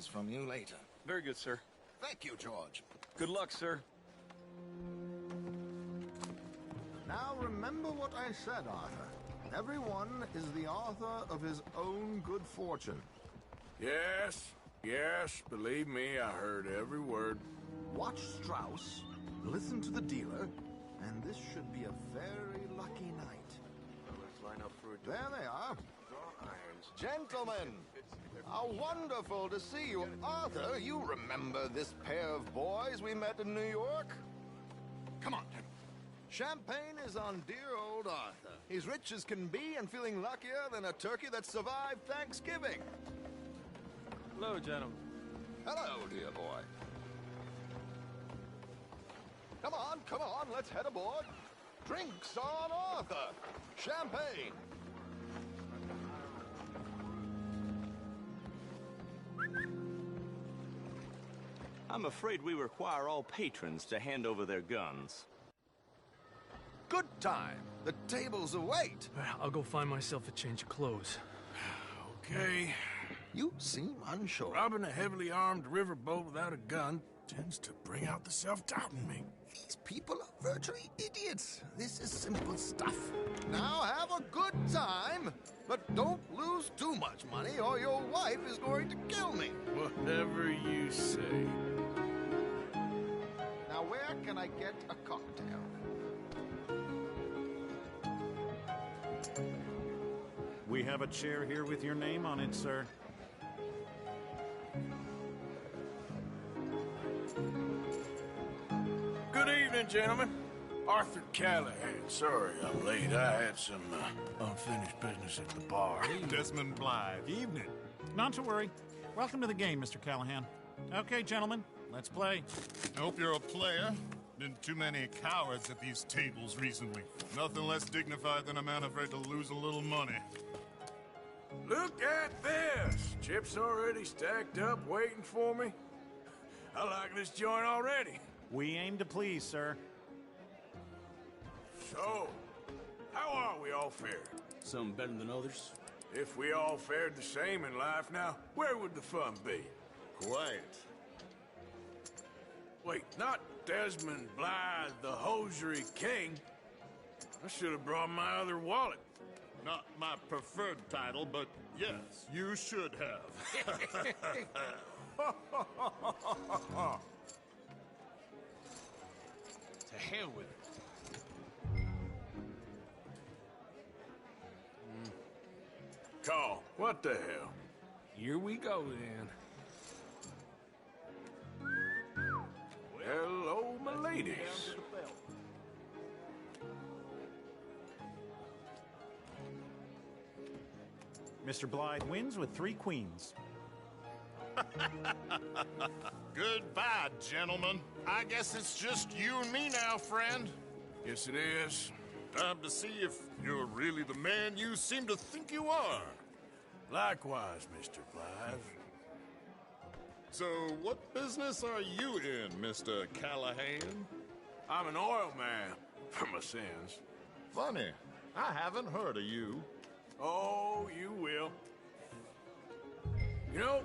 details from you later. Very good, sir. Thank you, George. Good luck, sir. Now remember what I said, Arthur. Everyone is the author of his own good fortune. Yes, believe me, I heard every word. Watch Strauss, listen to the dealer, and this should be a very lucky night. Let's line up for a There they are. draw irons. Gentlemen, how wonderful to see you. Arthur, you remember this pair of boys we met in New York? Come on. Champagne is on dear old Arthur. He's rich as can be and feeling luckier than a turkey that survived Thanksgiving. Hello, gentlemen. Hello, dear boy. Come on, let's head aboard. Drinks on Arthur. Champagne. I'm afraid we require all patrons to hand over their guns. Good time. The tables await. I'll go find myself a change of clothes. Okay. You seem unsure. Robbing a heavily armed riverboat without a gun tends to bring out the self-doubt in me. These people are virtually idiots. This is simple stuff. Now have a good time, but don't lose too much money or your wife is going to kill me. Whatever you say. Now where can I get a cocktail? We have a chair here with your name on it, sir. Good evening, gentlemen. Arthur Callahan. Sorry I'm late. I had some unfinished business at the bar. Desmond Blythe. Evening. Not to worry. Welcome to the game, Mr. Callahan. Okay, gentlemen, let's play. I hope you're a player. Been too many cowards at these tables recently. Nothing less dignified than a man afraid to lose a little money. Look at this! Chips already stacked up, waiting for me. I like this joint already. We aim to please, sir. So, how are we all fared? Some better than others. If we all fared the same in life now, where would the fun be? Quiet. Wait, not Desmond Blythe, the hosiery king. I should have brought my other wallet. Not my preferred title, but yes, you should have. To hell with it. Call. What the hell? Here we go, then. Hello, my ladies. Mr. Blythe wins with 3 queens. Goodbye, gentlemen. I guess it's just you and me now, friend. Yes, it is. Time to see if you're really the man you seem to think you are. Likewise, Mr. Blythe. So, what business are you in, Mr. Callahan? I'm an oil man, for my sins. Funny, I haven't heard of you. Oh, you will. You know,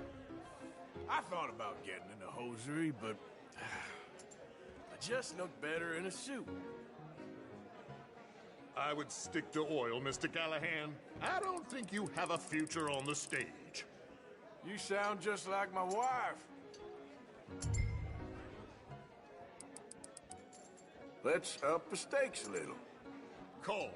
I thought about getting into hosiery, but I just look better in a suit. I would stick to oil, Mr. Callahan. I don't think you have a future on the stage. You sound just like my wife. Let's up the stakes a little. Call.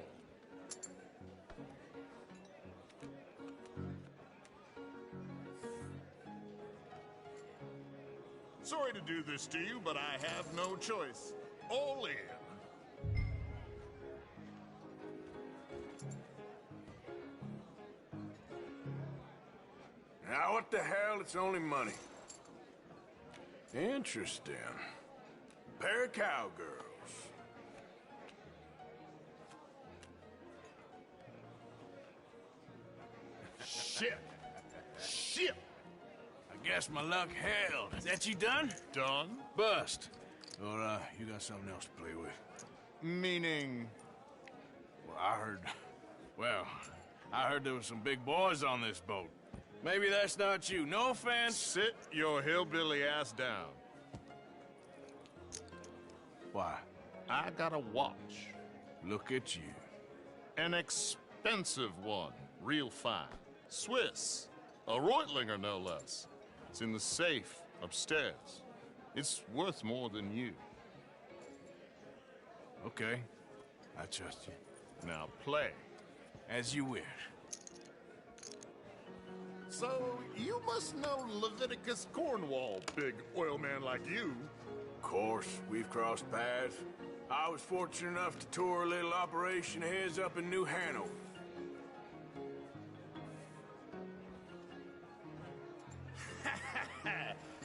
Sorry to do this to you, but I have no choice. All in. Now, what the hell? It's only money. Interesting. Pair of cowgirls. Shit. Shit. I guess my luck held. Is that you done? Done? Bust. Or, you got something else to play with? Meaning... Well, I heard there was some big boys on this boat. Maybe that's not you. No offense. Sit your hillbilly ass down. Why? I got a watch. Look at you. An expensive one. Real fine. Swiss. A Reutlinger, no less. It's in the safe upstairs. It's worth more than you. Okay. I trust you. Now play. As you wish. So, you must know Leviticus Cornwall, big oil man like you. Of course, we've crossed paths. I was fortunate enough to tour a little operation of his up in New Hanover.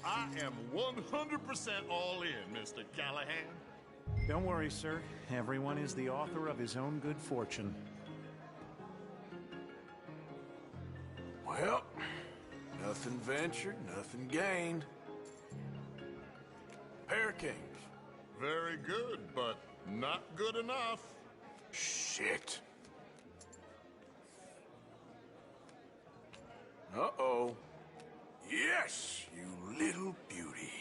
I am 100% all in, Mr. Callahan. Don't worry, sir. Everyone is the author of his own good fortune. Well, nothing ventured, nothing gained. Pair Kings. Very good, but not good enough. Shit. Uh-oh. Yes, you little beauty.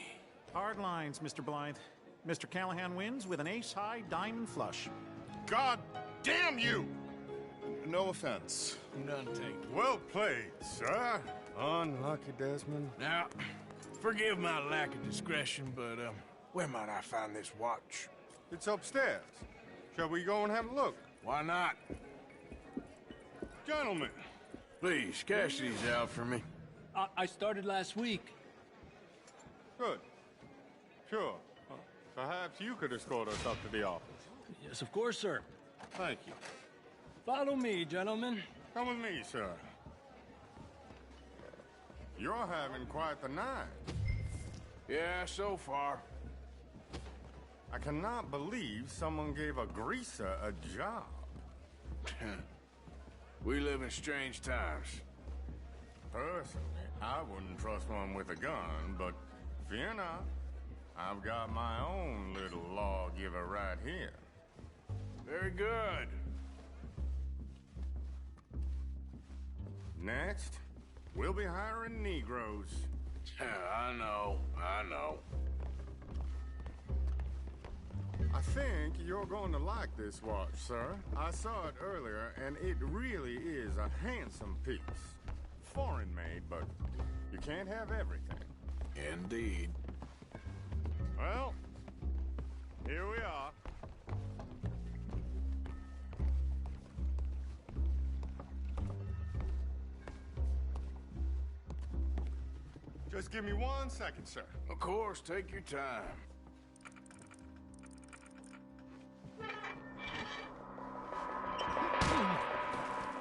Hard lines, Mr. Blythe. Mr. Callahan wins with an ace-high diamond flush. God damn you! No offense. None taken. Well played, sir. Unlucky, Desmond. Now, forgive my lack of discretion, but, where might I find this watch? It's upstairs. Shall we go and have a look? Why not? Gentlemen. Please, cash these out for me. I started last week. Good. Sure. Perhaps you could escort us up to the office. Yes, of course, sir. Thank you. Follow me, gentlemen. Come with me, sir. You're having quite the night. Yeah, so far. I cannot believe someone gave a greaser a job. We live in strange times. Personally, I wouldn't trust one with a gun, but fear not. I've got my own little lawgiver right here. Very good. Next, we'll be hiring Negroes. I know. I think you're going to like this watch, sir. I saw it earlier, and it really is a handsome piece. Foreign made, but you can't have everything. Indeed. Well, here we are. Just give me 1 second, sir. Of course, take your time.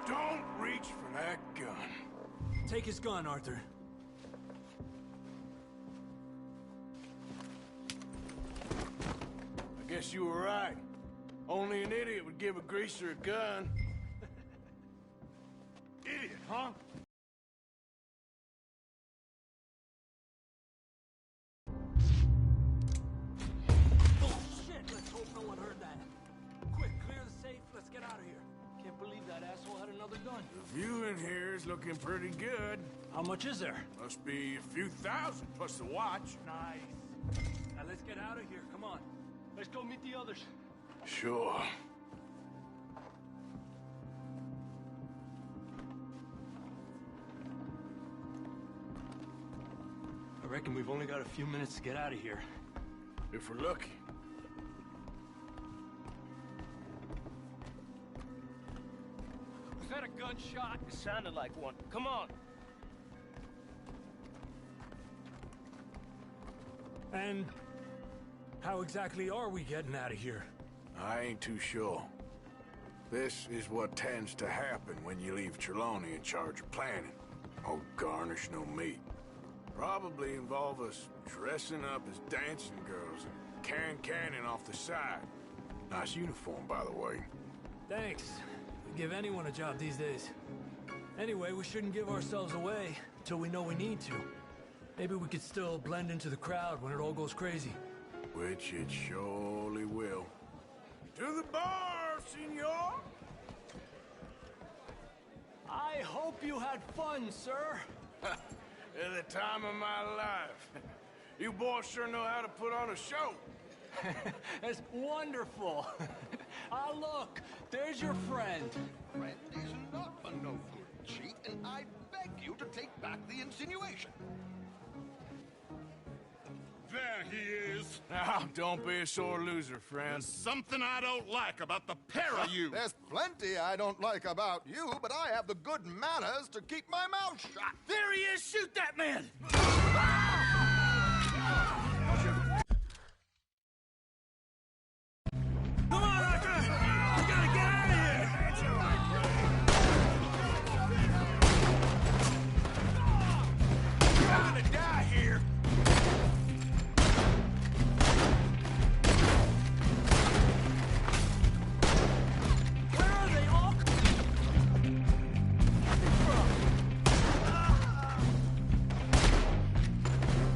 Don't reach for that gun. Take his gun, Arthur. I guess you were right. Only an idiot would give a greaser a gun. Idiot, huh? Oh, shit! Let's hope no one heard that. Quick, clear the safe. Let's get out of here. Can't believe that asshole had another gun. The view in here is looking pretty good. How much is there? Must be a few thousand plus the watch. Nice. Now let's get out of here. Come on. Let's go meet the others. Sure. I reckon we've only got a few minutes to get out of here. If we're lucky. Was that a gunshot? It sounded like one. Come on. And how exactly are we getting out of here? I ain't too sure. This is what tends to happen when you leave Trelawney in charge of planning. Oh, garnish no meat. Probably involve us dressing up as dancing girls and carrying cannon off the side. Nice uniform, by the way. Thanks. Give anyone a job these days. Anyway, we shouldn't give ourselves away until we know we need to. Maybe we could still blend into the crowd when it all goes crazy. Which it surely will. To the bar, senor! I hope you had fun, sir. The time of my life. You boys sure know how to put on a show. That's wonderful. Ah, look, there's your friend. Friend is not a no-good cheat, and I beg you to take back the insinuation. There he is. Now, don't be a sore loser, friend. There's something I don't like about the pair of you. There's plenty I don't like about you, but I have the good manners to keep my mouth shut. There he is! Shoot that man! Come on, Arthur! We gotta get out of here! You're gonna die here. Where are they, Hulk?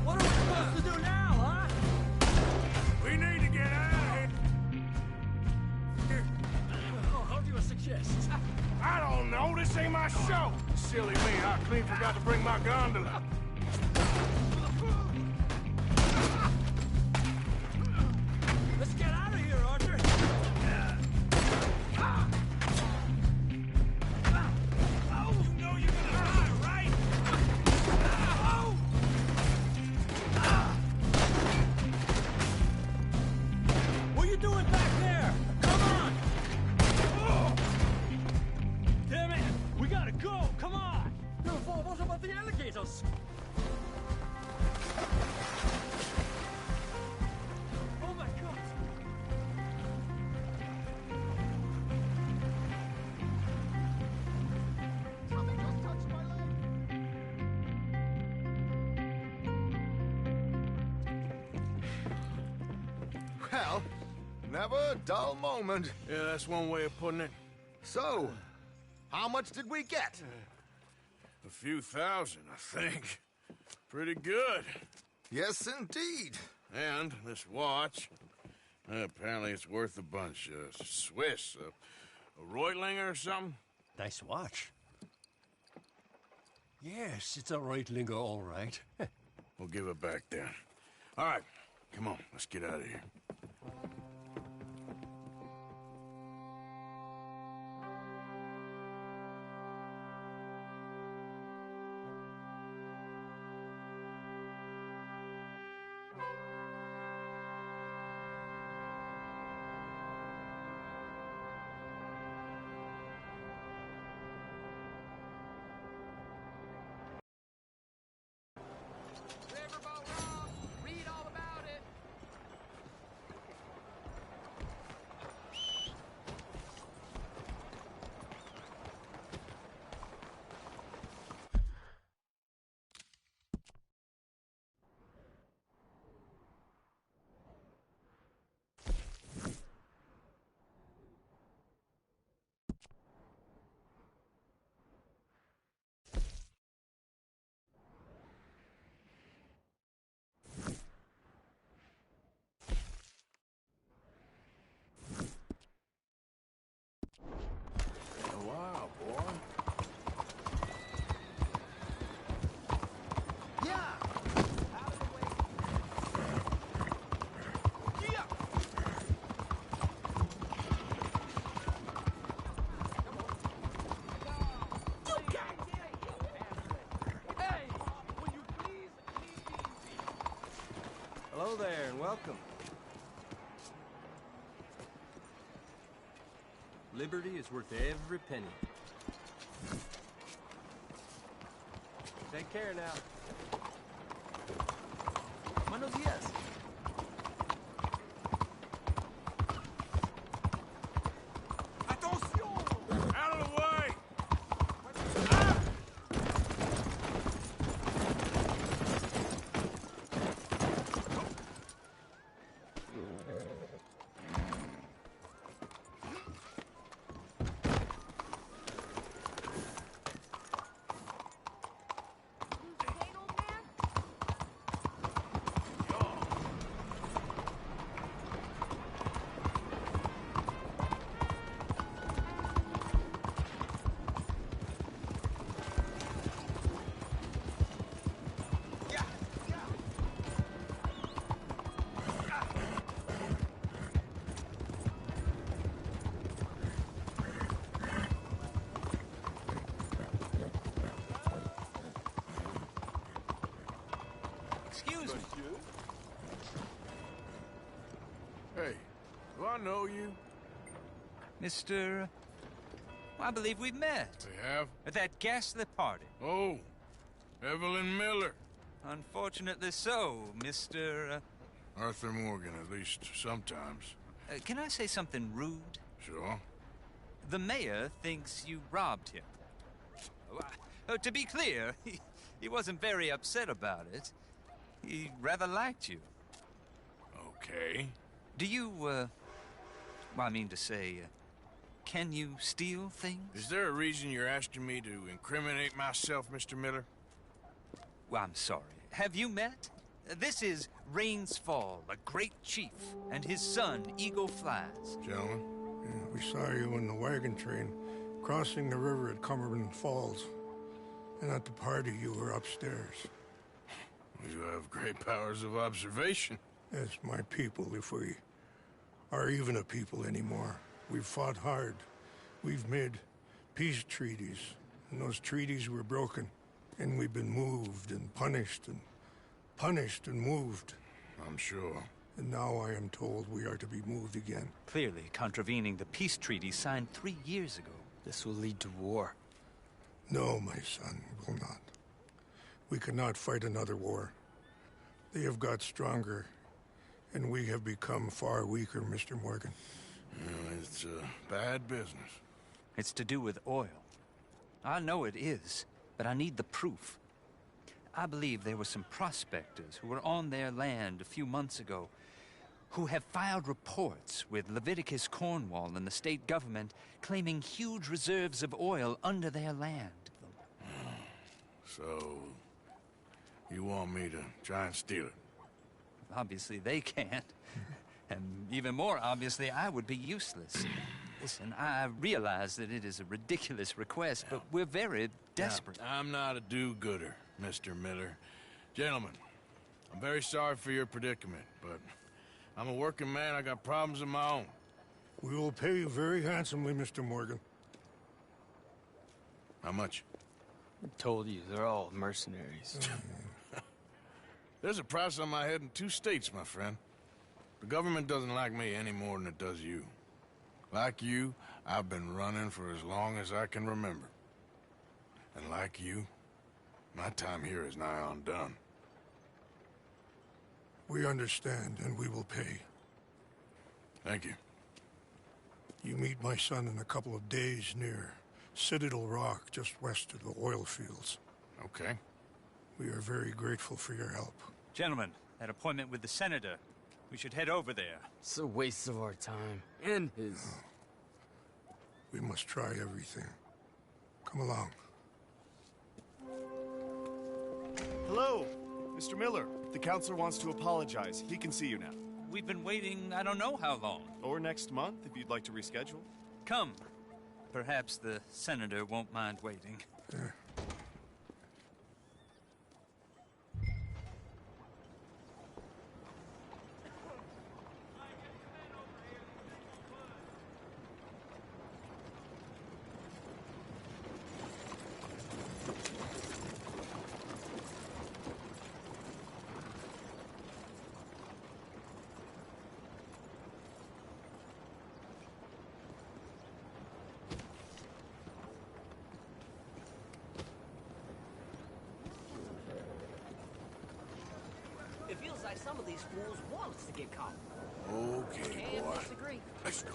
What are we supposed to do now, huh? We need to get out of here. Oh, how do you suggest? I don't know. This ain't my show. Silly me. I clean forgot to bring my gondola. Let's get out of here, Arthur! Oh, you know you're gonna die, right? Oh! What are you doing back there? Come on! Damn it! We gotta go! Come on! What about the alligators? Oh my God! Something just touched my leg. Well, never a dull moment. Yeah, that's one way of putting it. So, how much did we get? A few thousand, I think. Pretty good. Yes, indeed. And this watch, apparently it's worth a bunch. Swiss, a Reutlinger or something? Nice watch. Yes, it's a Reutlinger, all right. We'll give it back then. All right, come on, let's get out of here. Read all about it. Wow, boy. Hello there, and welcome. Liberty is worth every penny. Take care now. Buenos dias. Out of the way! Excuse me. Hey, do I know you? Mr. I believe we've met. We have? At that ghastly party. Oh, Evelyn Miller. Unfortunately so, Mr. Arthur Morgan, at least sometimes. Can I say something rude? Sure. The mayor thinks you robbed him. To be clear, he wasn't very upset about it. He rather liked you. Okay. Do you, I mean to say, can you steal things? Is there a reason you're asking me to incriminate myself, Mr. Miller? Well, I'm sorry. Have you met? This is Rains Fall, a great chief, and his son, Eagle Flies. Gentlemen? Yeah, we saw you in the wagon train crossing the river at Cumberland Falls. And at the party, you were upstairs. You have great powers of observation. Yes, my people, if we are even a people anymore. We've fought hard. We've made peace treaties, and those treaties were broken. And we've been moved and punished and moved. I'm sure. And now I am told we are to be moved again. Clearly contravening the peace treaty signed 3 years ago. This will lead to war. No, my son, will not. We cannot fight another war. They have got stronger, and we have become far weaker, Mr. Morgan. It's a bad business. It's to do with oil. I know it is, but I need the proof. I believe there were some prospectors who were on their land a few months ago who have filed reports with Leviticus Cornwall and the state government claiming huge reserves of oil under their land. So, you want me to try and steal it? Obviously they can't. And even more obviously, I would be useless. Listen, I realize that it is a ridiculous request, but we're very desperate. Now, I'm not a do-gooder, Mr. Miller. Gentlemen, I'm very sorry for your predicament, but I'm a working man. I got problems of my own. We will pay you very handsomely, Mr. Morgan. How much? I told you, they're all mercenaries. There's a price on my head in 2 states, my friend. The government doesn't like me any more than it does you. Like you, I've been running for as long as I can remember. And like you, my time here is nigh undone. We understand, and we will pay. Thank you. You meet my son in a couple of days near Citadel Rock, just west of the oil fields. Okay. We are very grateful for your help. Gentlemen, that appointment with the senator. We should head over there. It's a waste of our time. And his. We must try everything. Come along. Hello, Mr. Miller. The counselor wants to apologize. He can see you now. We've been waiting I don't know how long. Or next month, if you'd like to reschedule. Come. Perhaps the senator won't mind waiting. It feels like some of these fools want us to get caught. Okay, Can't boy. disagree. Let's go.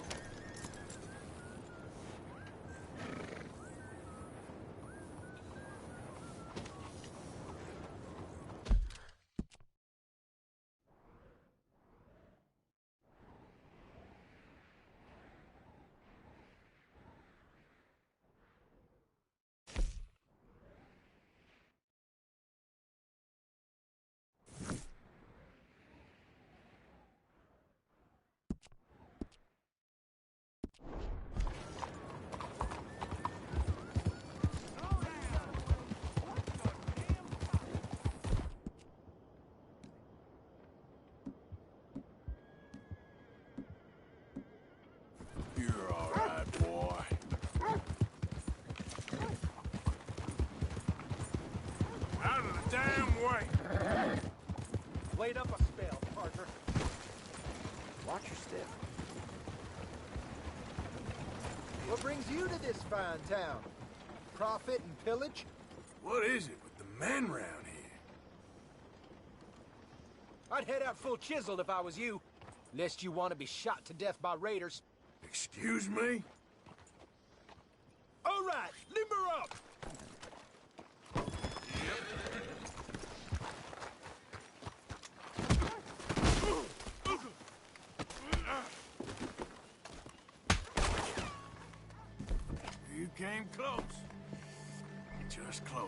Wait up a spell, Parker. Watch your step. What brings you to this fine town? Profit and pillage? What is it with the men round here? I'd head out full chiseled if I was you. Lest you want to be shot to death by raiders. Excuse me? All right, limber up! You came close. Just close.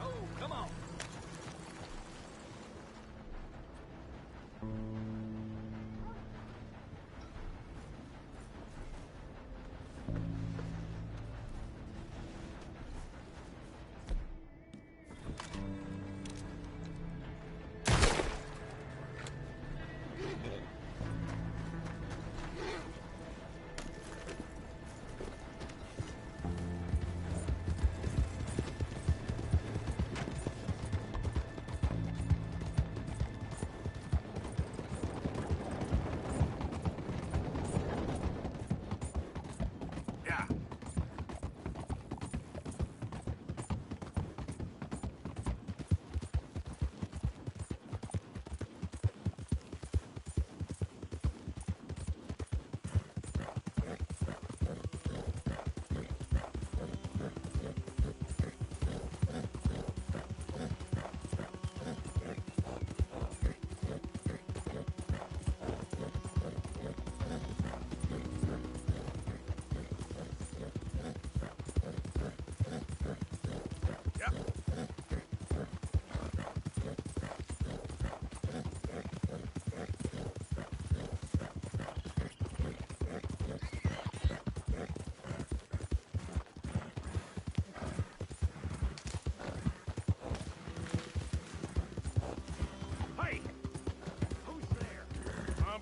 Oh, come on.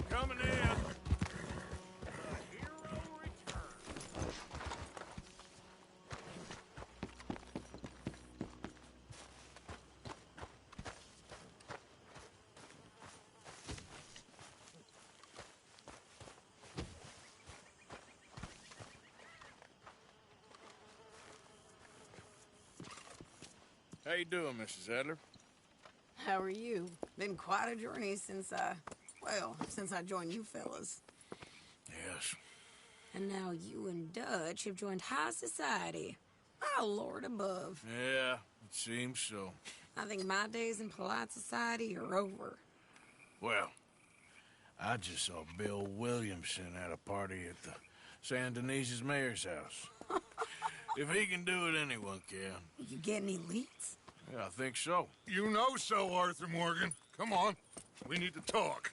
Coming in. How you doing, Mrs. Adler? How are you? Been quite a journey since I joined you fellas. Yes. And now you and Dutch have joined high society. Oh, Lord above. Yeah, it seems so. I think my days in polite society are over. Well, I just saw Bill Williamson at a party at the San Denise's mayor's house. If he can do it, anyone can. You get any leads? Yeah, I think so. You know so, Arthur Morgan. Come on. We need to talk.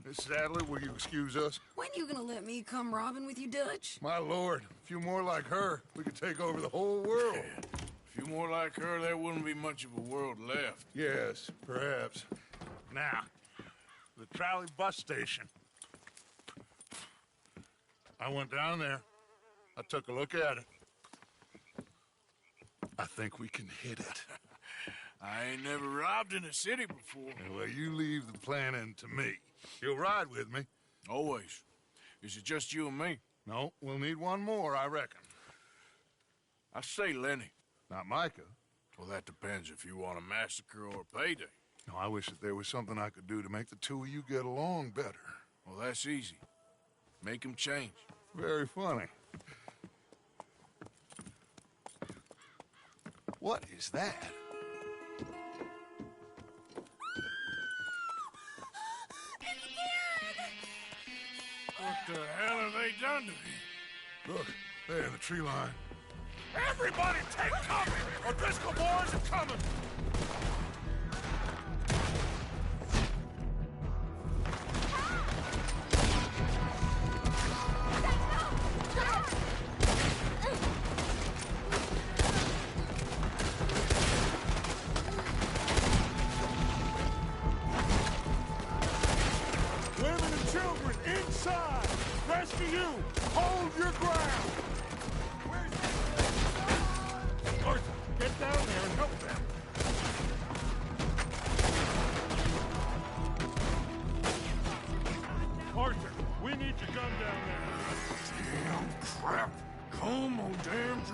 Miss Adler, will you excuse us? When you gonna let me come robbing with you, Dutch? My lord, a few more like her, we could take over the whole world. A few more like her, there wouldn't be much of a world left. Yes, perhaps. Now, the trolley bus station. I went down there. I took a look at it. I think we can hit it. I ain't never robbed in a city before. Well, you leave the planning to me. You'll ride with me? Always. Is it just you and me? No, we'll need one more, I reckon. I say Lenny. Not Micah. Well, that depends if you want a massacre or a payday. No, I wish that there was something I could do to make the two of you get along better. Well, that's easy. Make them change. Very funny. What is that? What the hell have they done to me? Look, there in the tree line. Everybody take cover! O'Driscoll boys are coming! Women and children inside! Rest of you, hold your ground!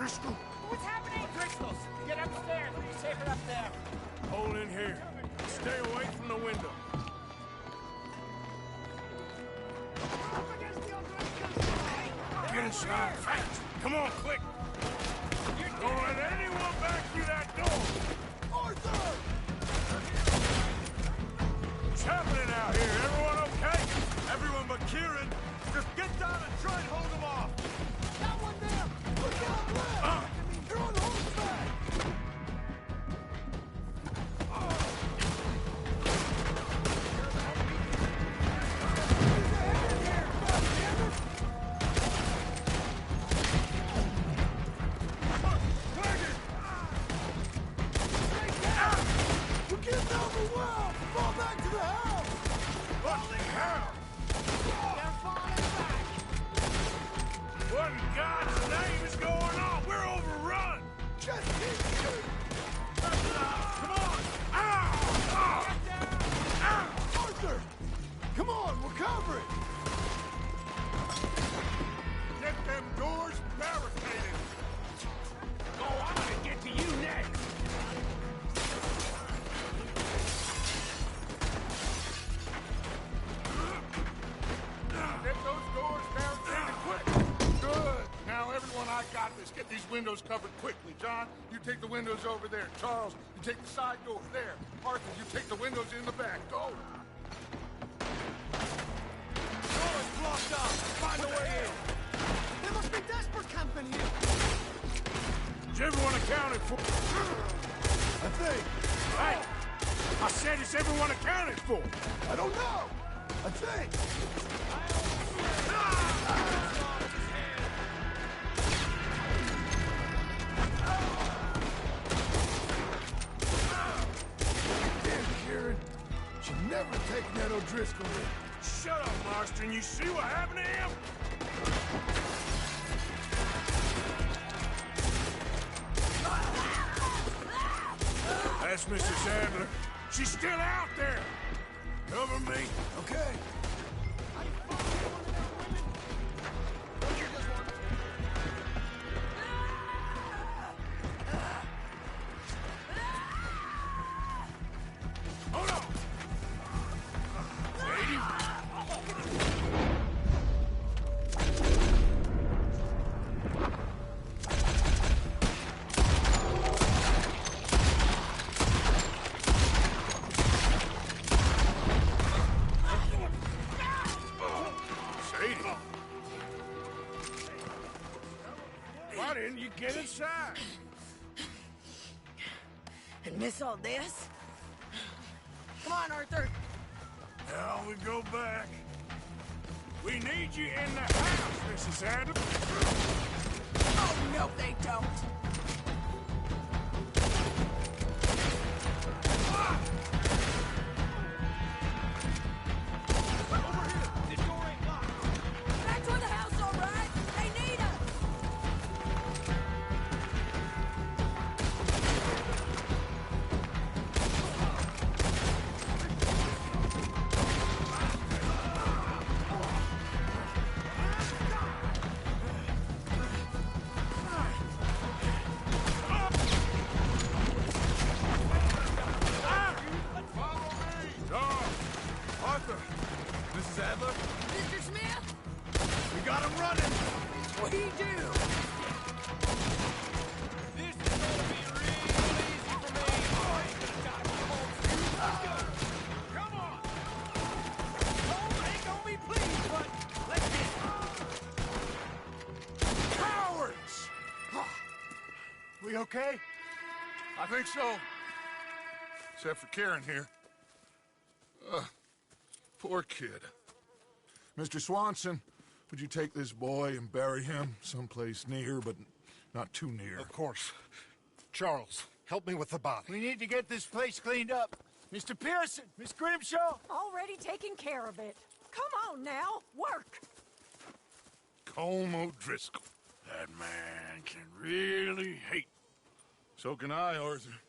O'Driscoll? What's happening? O'Driscoll's! Get upstairs. It'll be safer up there. Hold in here. Stay away from the window. Get inside, fast! Come on, quick! Don't let anyone back through that door! Arthur! What's happening out here? Everyone okay? Everyone but Kieran. Just get down and try and hold them off. Got one there! Look out, left! You're on horseback! We're getting overwhelmed! Fall back to the house! What the hell? What in God's name is going on? We're overrun! Just keep shooting! Come on! Ow! Ow! Arthur! Come on, we're covering! Get them doors barricaded! Oh, I'm gonna get to you next! Get those doors barricaded quick! Good! Now, everyone, I got this. Get these windows covered quickly. John, you take the windows over there. Charles, you take the side doors there. Arthur, you take the windows in the back. Go! Door's blocked up! Find a way in! There must be desperate camping here! Is everyone accounted for? I think. Hey! I said, is everyone accounted for? I don't know! I think. Damn, Kieran. Should never take that O'Driscoll in. Shut up, Marston. You see what happened to him? That's Mrs. Adler. She's still out there. Cover me. Okay. Hold on. Sadie. Sadie. Why didn't you get inside? And miss all this? Come on, Arthur. Now we go back. We need you in the house, Mrs. Adams. Oh, no, they don't. Back to the house, all right? They need us. Arthur! Mrs. Adler? Mr. Smith? We got him running! What do you do? This is gonna be real easy for me! Oh, I ain't gonna die for Let's go! Come on! Home ain't gonna be pleased, but let's get Cowards! We okay? I think so. Except for Karen here. Poor kid. Mr. Swanson, would you take this boy and bury him someplace near, but not too near? Of course. Charles, help me with the body. We need to get this place cleaned up. Mr. Pearson, Miss Grimshaw. Already taking care of it. Come on now, work. Colm O'Driscoll. That man can really hate. So can I, Arthur.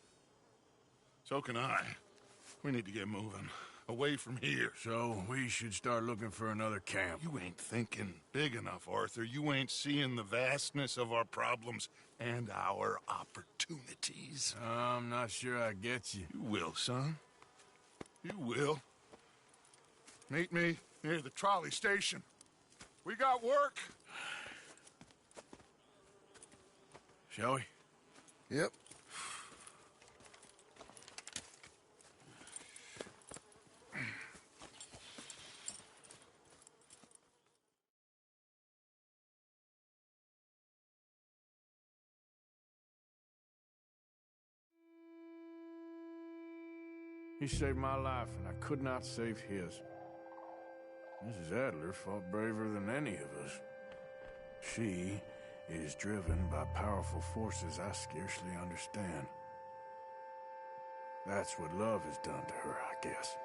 So can I. We need to get moving. away from here. So we should start looking for another camp. You ain't thinking big enough, Arthur. You ain't seeing the vastness of our problems and our opportunities. I'm not sure I get you. You will, son. You will. Meet me near the trolley station. We got work. Shall we? Yep. He saved my life, and I could not save his. Mrs. Adler fought braver than any of us. She is driven by powerful forces I scarcely understand. That's what love has done to her, I guess.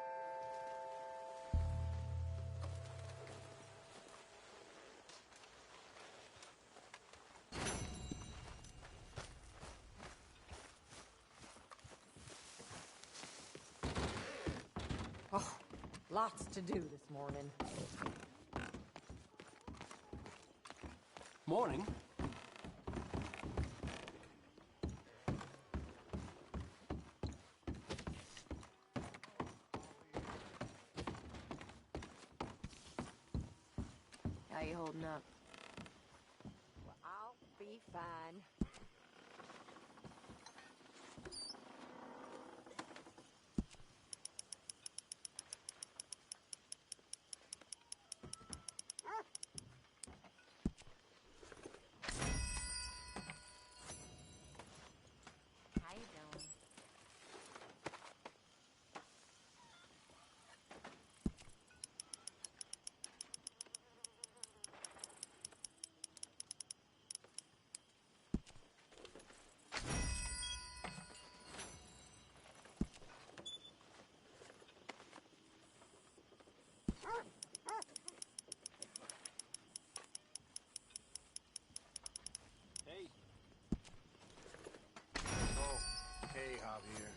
Oh, lots to do this morning. Morning. How you holding up? Well, I'll be fine. How you doing? Hey. Oh, hey, Javier.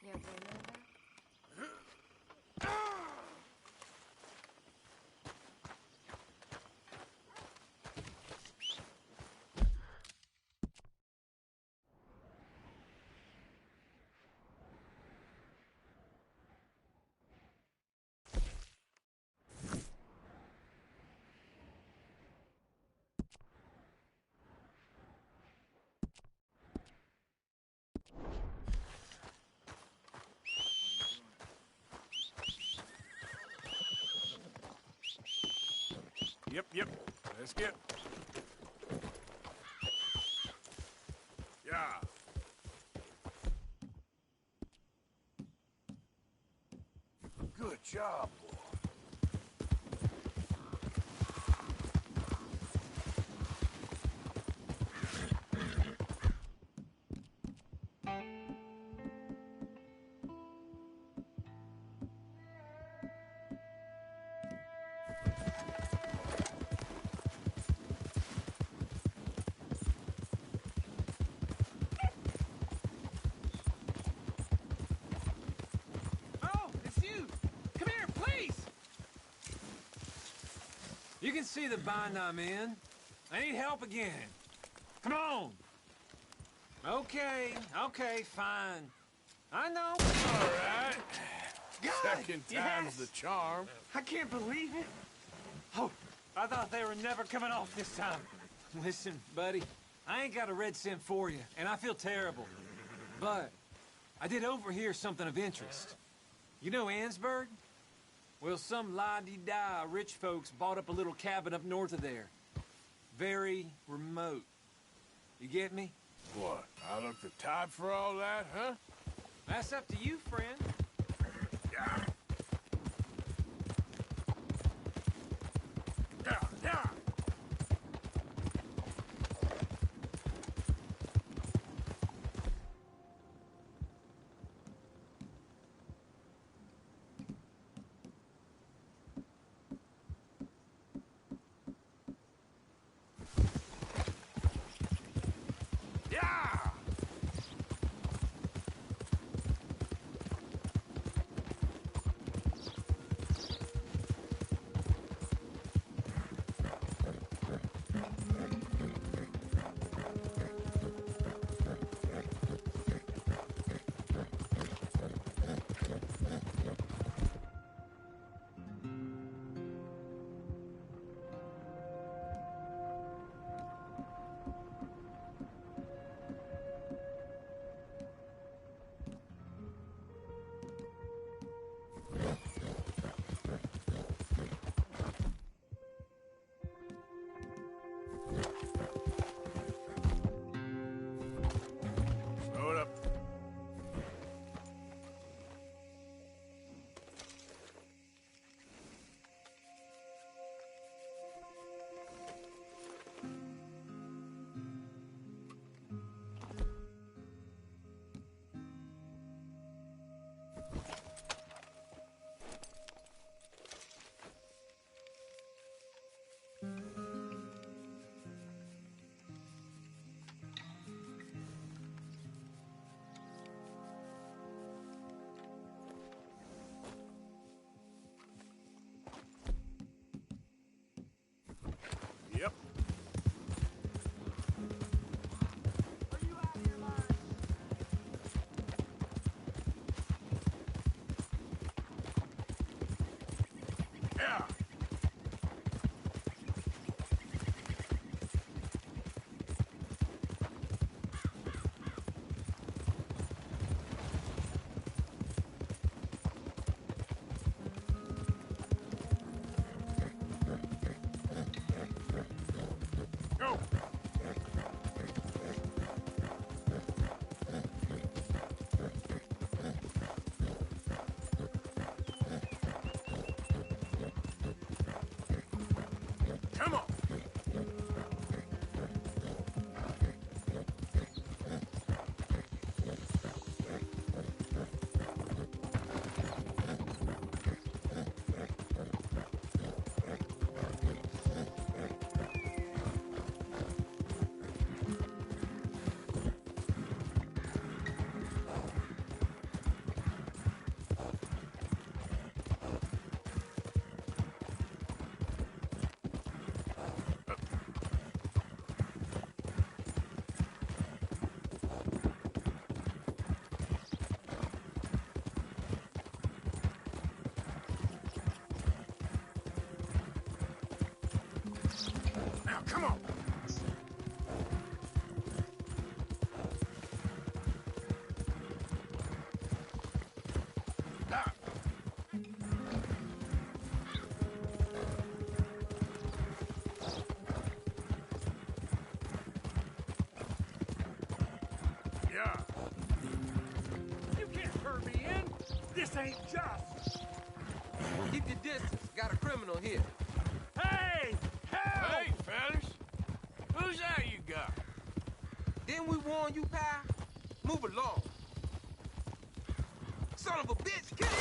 You okay, Linda? Yep. Let's get. Yeah. Good job, boy. Oh, it's you! Come here, please! You can see the bind I'm in. I need help again. Come on! Okay, fine. I know. All right. God, Second time's the charm. I can't believe it. Oh, I thought they were never coming off this time. Listen, buddy, I ain't got a red cent for you, and I feel terrible. But I did overhear something of interest. You know Annesburg? Well, some la-di-da rich folks bought up a little cabin up north of there. Very remote. You get me? What? I look the type for all that, huh? That's up to you, friend. Yeah. Come on. Yeah. You can't turn me in. This ain't just. Keep your distance. Got a criminal here. Hey! Help! Hey, fellas. Who's that you got? Didn't we warn you, pal? Move along. Son of a bitch, get it!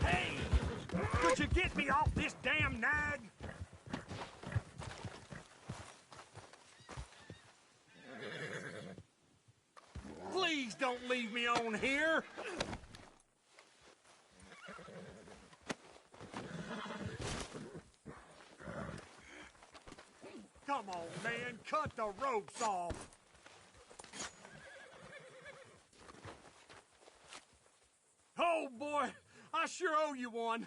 Hey! Could you get me off this damn nag? Please don't leave me on here! Come on, man, cut the ropes off! Oh, boy, I sure owe you one.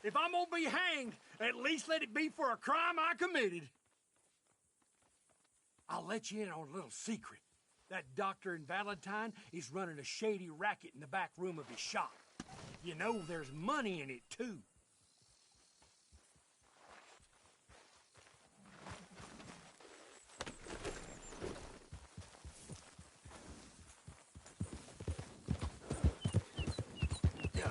If I'm gonna be hanged, at least let it be for a crime I committed. I'll let you in on a little secret. That doctor in Valentine is running a shady racket in the back room of his shop. You know there's money in it, too. Yeah.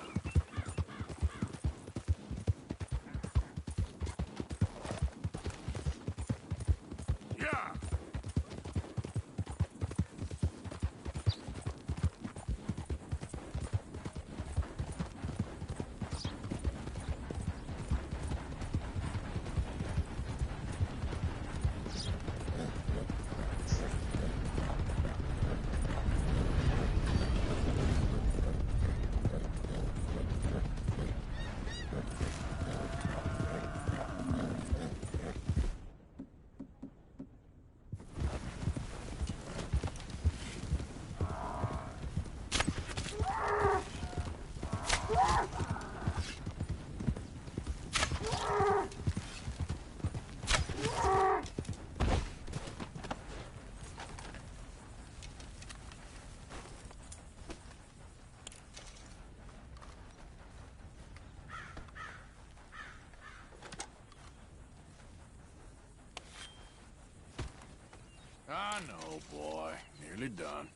I know, boy. Nearly done.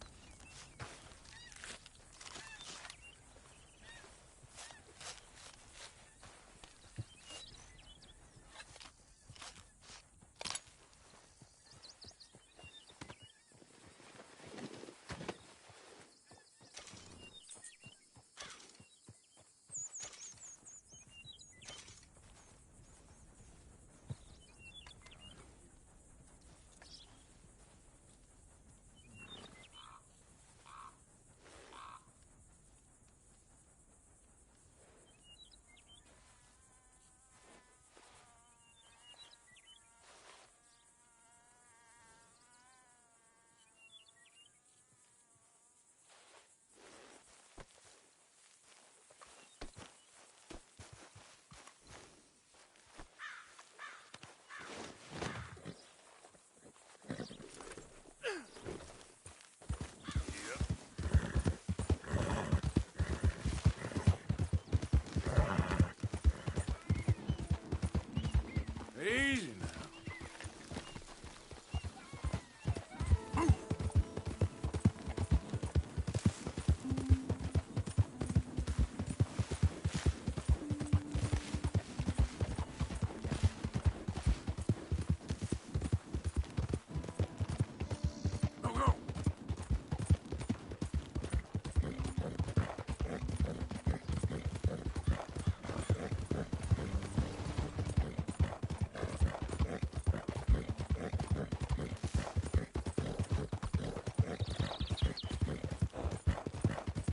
Easy now.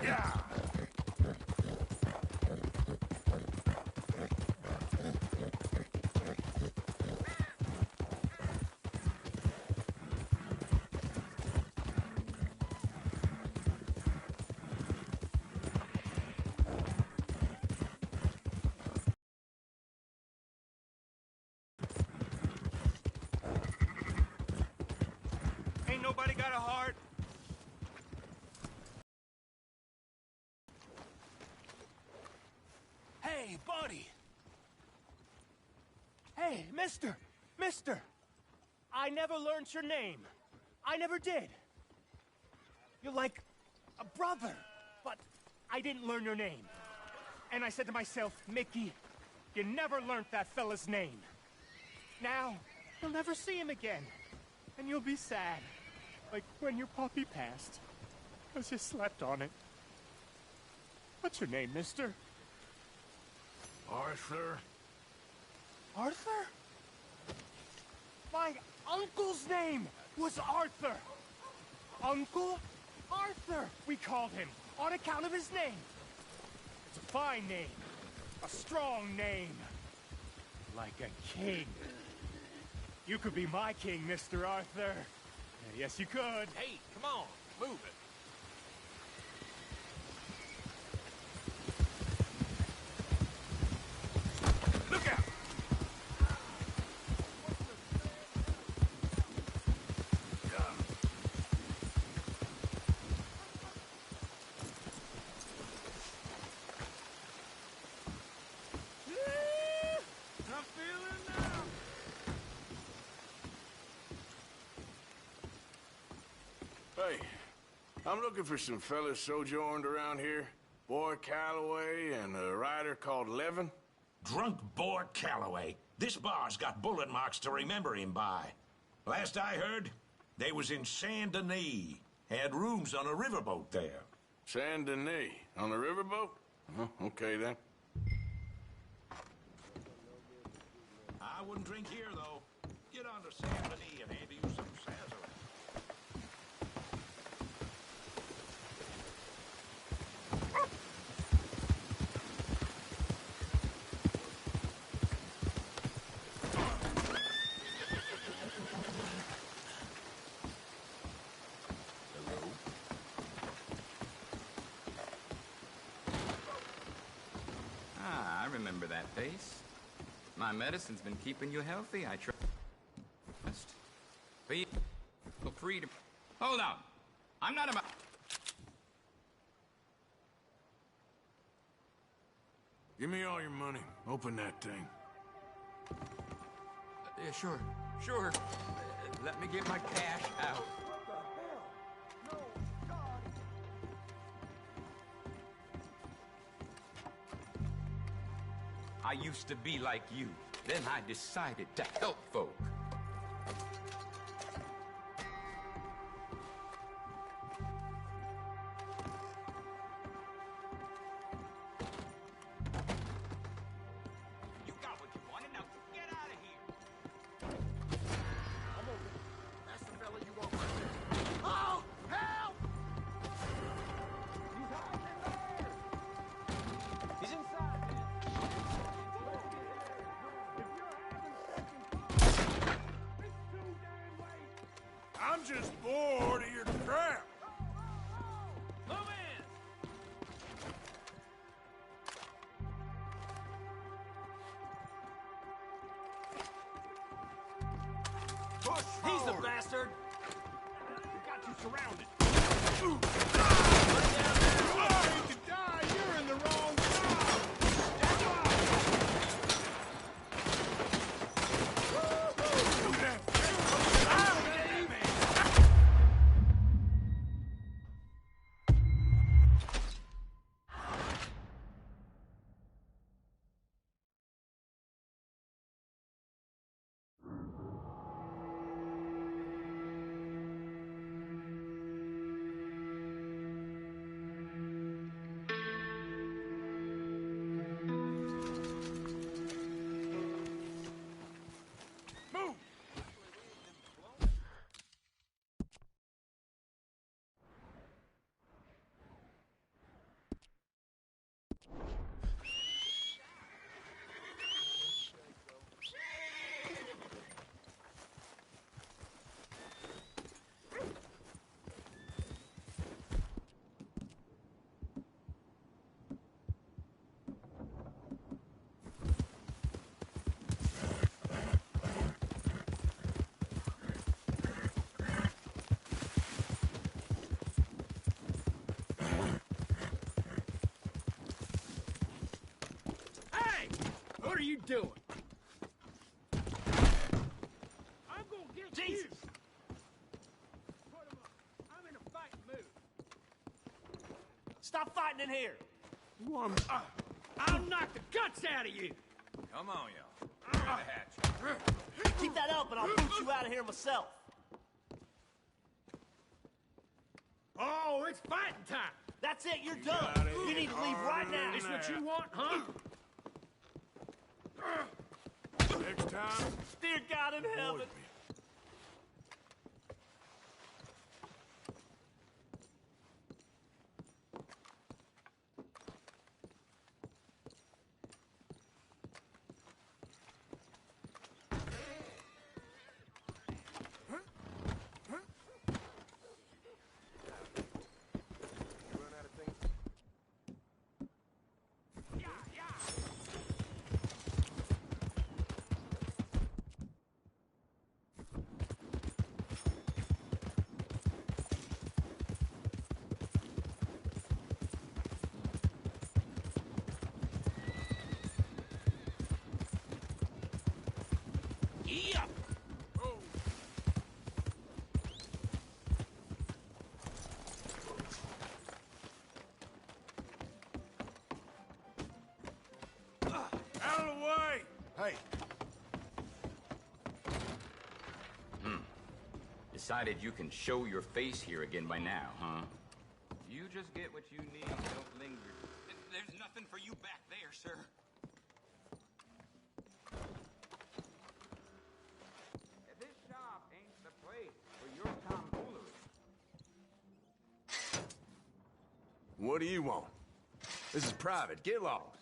Yeah. Ain't nobody got a heart? Hey, buddy! Hey, mister! Mister! I never learned your name. I never did. You're like a brother, but I didn't learn your name. And I said to myself, Mickey, you never learned that fella's name. Now, you'll never see him again. And you'll be sad. Like when your puppy passed. 'Cause you slept on it. What's your name, mister? Arthur? Arthur? My uncle's name was Arthur. Uncle Arthur, we called him, on account of his name. It's a fine name. A strong name. Like a king. You could be my king, Mr. Arthur. Yes, you could. Hey, come on, move it. Look out! I'm feeling now. Hey, I'm looking for some fellas sojourned around here. Boy Calloway and a rider called Levin. Drunk Boar Calloway. This bar's got bullet marks to remember him by. Last I heard, they was in Saint Denis. Had rooms on a riverboat there. Saint Denis? On a riverboat? Oh, okay then. I wouldn't drink here, though. Get on to Saint Denis and hand you some Sazerac. Ah, I remember that face. My medicine's been keeping you healthy, I trust. Feel free to... Hold on. I'm not about... Give me all your money. Open that thing. Yeah, sure. Sure. Let me get my cash out. I used to be like you. Then I decided to help folk. You got what you wanted, now get out of here. That's the fella you want right there. Oh, help! He's inside, man. I'm just bored of your crap. Move in! Push He's the forward. bastard! We got you surrounded. Oh, you could die. You're in the wrong job. Do that. are you doing? I'm gonna get Jesus! you! Put 'em up. I'm in a fighting mood. Stop fighting in here! I'll knock the guts out of you! Come on, y'all. Clear the hatch. Keep that up and I'll boot you out of here myself. Oh, it's fighting time! That's it, you're done. You need to leave right now. This what you want, huh? Next time, Dear God in heaven. Yeah! out of the way! Hey, Decided you can show your face here again by now, huh? You just get what you need, don't linger. There's nothing for you back there, sir. This shop ain't the place for your tomfoolery. What do you want? This is private. Get lost.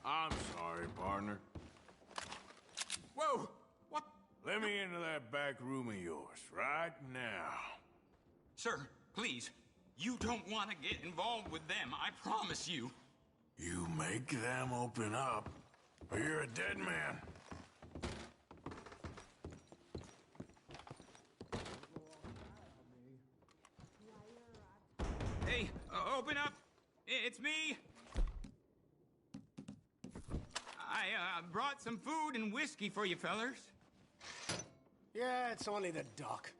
I'm sorry, partner. Whoa! What? Let me into that back room of yours right now. Sir, please. You don't want to get involved with them, I promise you. You make them open up, or you're a dead man. Hey, open up! It's me! I brought some food and whiskey for you fellers. Yeah, it's only the doc.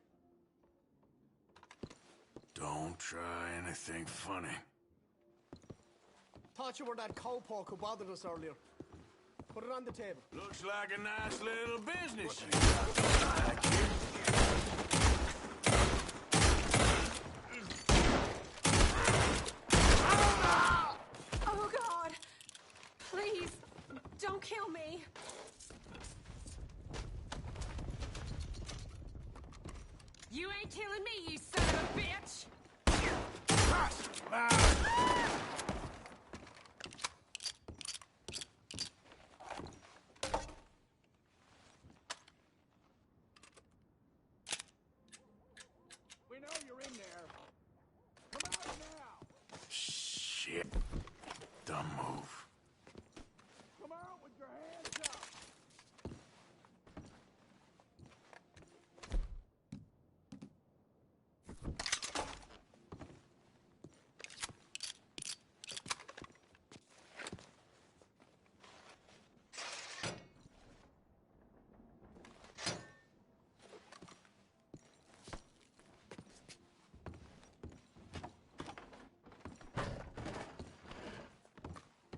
Don't try anything funny. Thought you were that cowpoke who bothered us earlier. Put it on the table. Looks like a nice little business you got back here. Oh, God. Please, don't kill me. You ain't killing me, you son of a bitch! We know you're in there. Come out now. Shit. Dumb move. Come out with your hands up.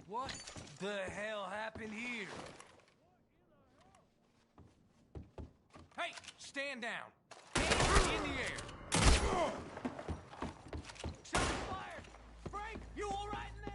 What the hell happened here? Hey, stand down. Hands in the air. Shots fired! Frank, you all right in there?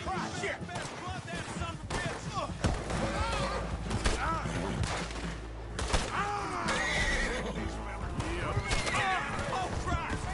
Christ! Shit! Best blood that son of a bitch! Oh, Christ!